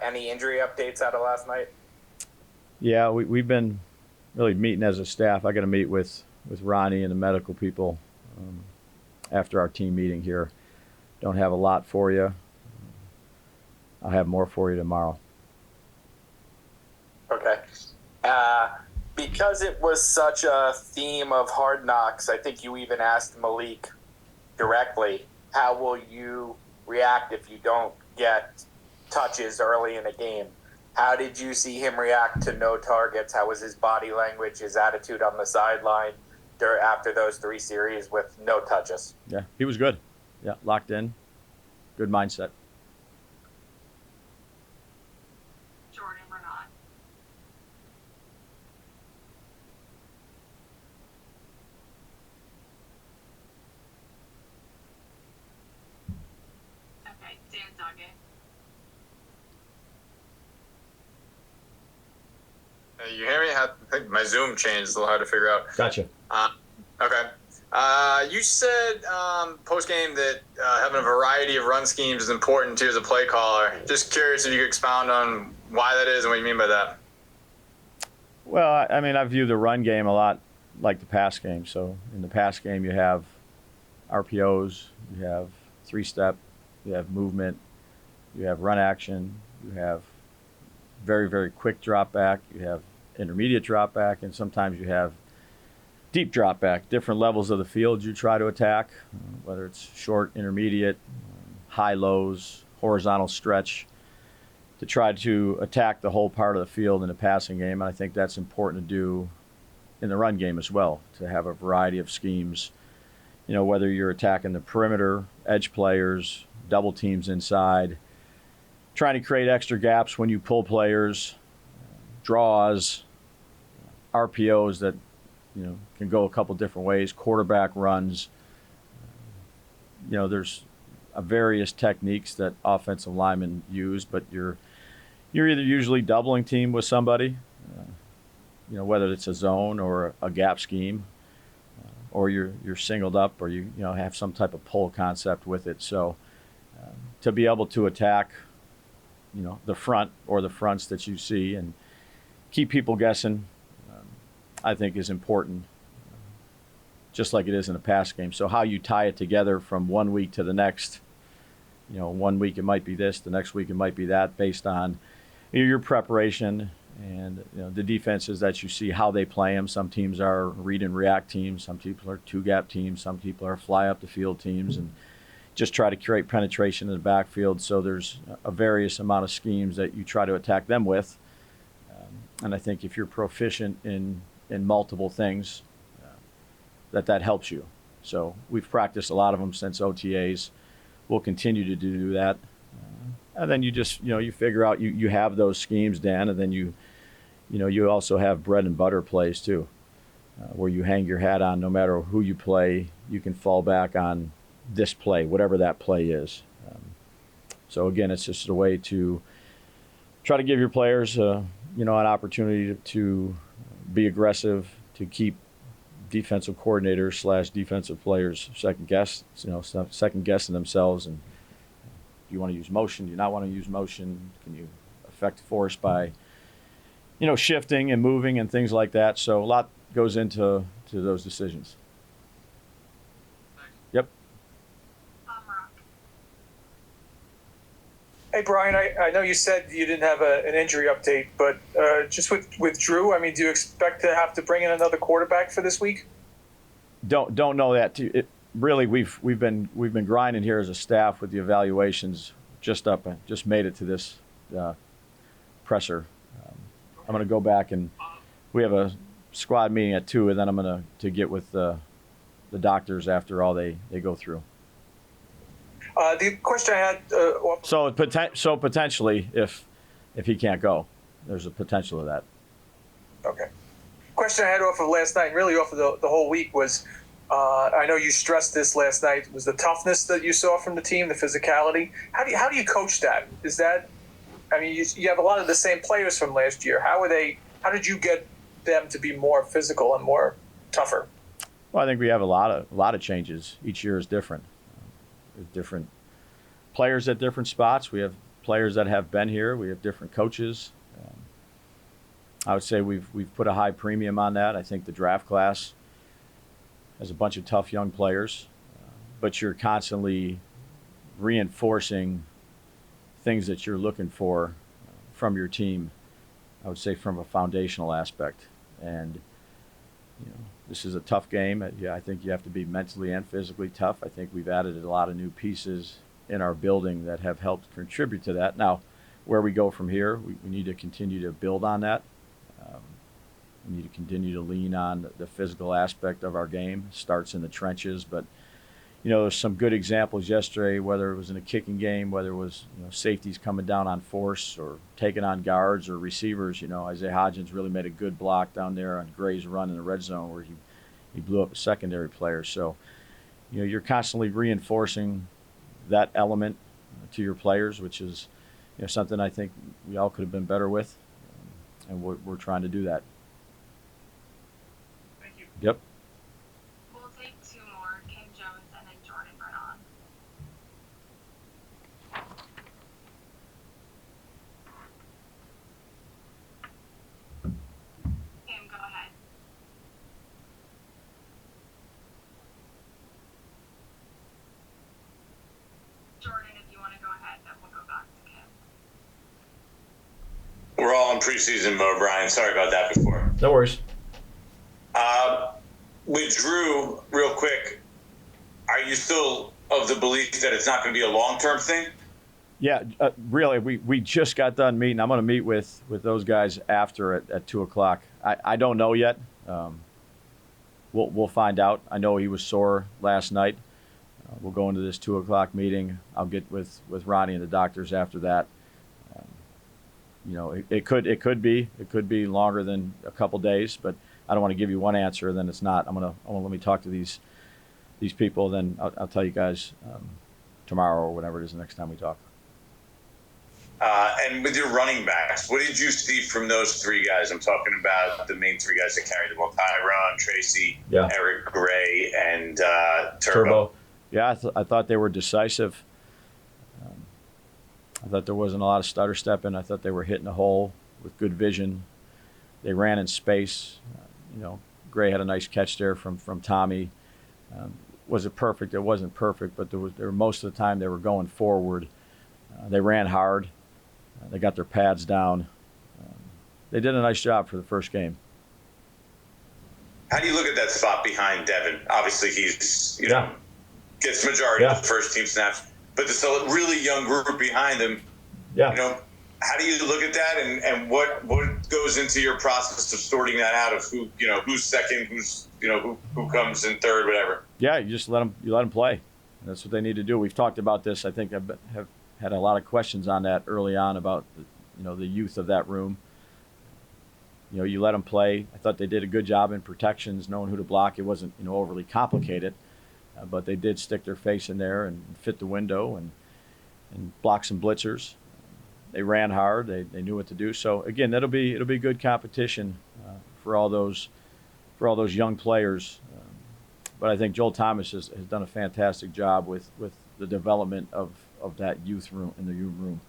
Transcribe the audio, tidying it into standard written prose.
Any injury updates out of last night? Yeah, we've been really meeting as a staff. I got to meet with Ronnie and the medical people after our team meeting here. Don't have a lot for you. I'll have more for you tomorrow. Okay. Because it was such a theme of Hard Knocks, I think you even asked Malik directly, how will you react if you don't get touches early in a game? How did you see him react to no targets? How was his body language, his attitude on the sideline after those 3 series with no touches? Yeah, he was good. Yeah, locked in. Good mindset. Jordan, we're not. Okay, Dan Duggan. You hear me? I think my Zoom changed. It's a little hard to figure out. Gotcha. Okay. You said post-game that having a variety of run schemes is important to you as a play caller. Just curious if you could expound on why that is and what you mean by that. Well, I mean, I view the run game a lot like the pass game. So in the pass game, you have RPOs, you have 3-step, you have movement, you have run action, you have very, very quick drop back, you have intermediate drop back, and sometimes you have deep drop back. Different levels of the field you try to attack, whether it's short, intermediate, high lows, horizontal stretch, to try to attack the whole part of the field in the passing game. And I think that's important to do in the run game as well, to have a variety of schemes. You know, whether you're attacking the perimeter, edge players, double teams inside, trying to create extra gaps when you pull players, draws, RPOs that, you know, can go a couple different ways, quarterback runs. You know, there's various techniques that offensive linemen use, but you're either usually doubling team with somebody, you know, whether it's a zone or a gap scheme, or you're singled up, or you know have some type of pull concept with it. So to be able to attack, you know, the front or the fronts that you see and keep people guessing, I think is important, just like it is in a pass game. So how you tie it together from one week to the next, you know, one week it might be this, the next week it might be that, based on your preparation and, you know, the defenses that you see, how they play them. Some teams are read and react teams, some people are 2-gap teams, some people are fly up the field teams, and just try to create penetration in the backfield. So there's a various amount of schemes that you try to attack them with. And I think if you're proficient in multiple things, that helps you. So we've practiced a lot of them since OTAs. We'll continue to do that. And then you just, you know, you figure out you have those schemes, Dan, and then you also have bread and butter plays too, where you hang your hat on. No matter who you play, you can fall back on this play, whatever that play is. So again, it's just a way to try to give your players, you know, an opportunity to be aggressive, to keep defensive coordinators / defensive players second guessing themselves. And do you want to use motion? Do you not want to use motion? Can you affect force by, you know, shifting and moving and things like that? So a lot goes into those decisions. Yep. Hey, Brian, I know you said you didn't have an injury update, but just with Drew, I mean, do you expect to have to bring in another quarterback for this week? Don't know that. Really, we've been grinding here as a staff with the evaluations. Just made it to this presser. I'm going to go back, and we have a squad meeting at 2, and then I'm going to get with the doctors after all they go through. The question I had. So potentially, if he can't go, there's a potential of that. Okay. Question I had off of last night, really off of the whole week, was I know you stressed this last night, was the toughness that you saw from the team, the physicality. How do you coach that? Is that, I mean, you have a lot of the same players from last year. How did you get them to be more physical and more tougher? Well, I think we have a lot of changes. Each year is different. Different players at different spots. We have players that have been here. We have different coaches. I would say we've put a high premium on that. I think the draft class has a bunch of tough young players, but you're constantly reinforcing things that you're looking for from your team. I would say from a foundational aspect. And this is a tough game. I think you have to be mentally and physically tough. I think we've added a lot of new pieces in our building that have helped contribute to that. Now, where we go from here, we need to continue to build on that. We need to continue to lean on the physical aspect of our game. It starts in the trenches, but there's some good examples yesterday, whether it was in a kicking game, whether it was safeties coming down on force or taking on guards or receivers. Isaiah Hodgins really made a good block down there on Gray's run in the red zone where he blew up a secondary player. So, you're constantly reinforcing that element to your players, which is something I think we all could have been better with, and we're trying to do that. Thank you. Yep. We'll take two more, Kim Jones and then Jordan Vernon. Kim, go ahead. Jordan, if you want to go ahead, then we'll go back to Kim. We're all in preseason mode, Brian. Sorry about that before. No worries. With Drew, real quick, are you still of the belief that it's not going to be a long-term thing? Yeah, really, we just got done meeting. I'm going to meet with those guys after at 2 o'clock. I don't know yet. We'll find out. I know he was sore last night. We'll go into this 2 o'clock meeting. I'll get with Ronnie and the doctors after that. It could be longer than a couple days, but I don't want to give you one answer and then it's not. I want to let me talk to these people. Then I'll tell you guys tomorrow or whenever it is the next time we talk. And with your running backs, what did you see from those three guys? I'm talking about the main three guys that carried the ball: Tyron, Tracy, Eric Gray, and Turbo. Yeah, I thought they were decisive. I thought there wasn't a lot of stutter stepping. I thought they were hitting the hole with good vision. They ran in space. Gray had a nice catch there from Tommy. Was it perfect? It wasn't perfect, but there were most of the time they were going forward. They ran hard. They got their pads down. They did a nice job for the first game. How do you look at that spot behind Devin? Obviously, he's gets majority of the first team snaps, but there's a really young group behind him. Yeah. How do you look at that, and what goes into your process of sorting that out of who's second, who comes in third, whatever? Yeah, you just let them play. That's what they need to do. We've talked about this. I think I have had a lot of questions on that early on about the youth of that room. You let them play. I thought they did a good job in protections, knowing who to block. It wasn't overly complicated, but they did stick their face in there and fit the window and block some blitzers. They ran hard. They knew what to do. So again, it'll be good competition for all those young players. But I think Joel Thomas has done a fantastic job with the development of that youth room in the youth room.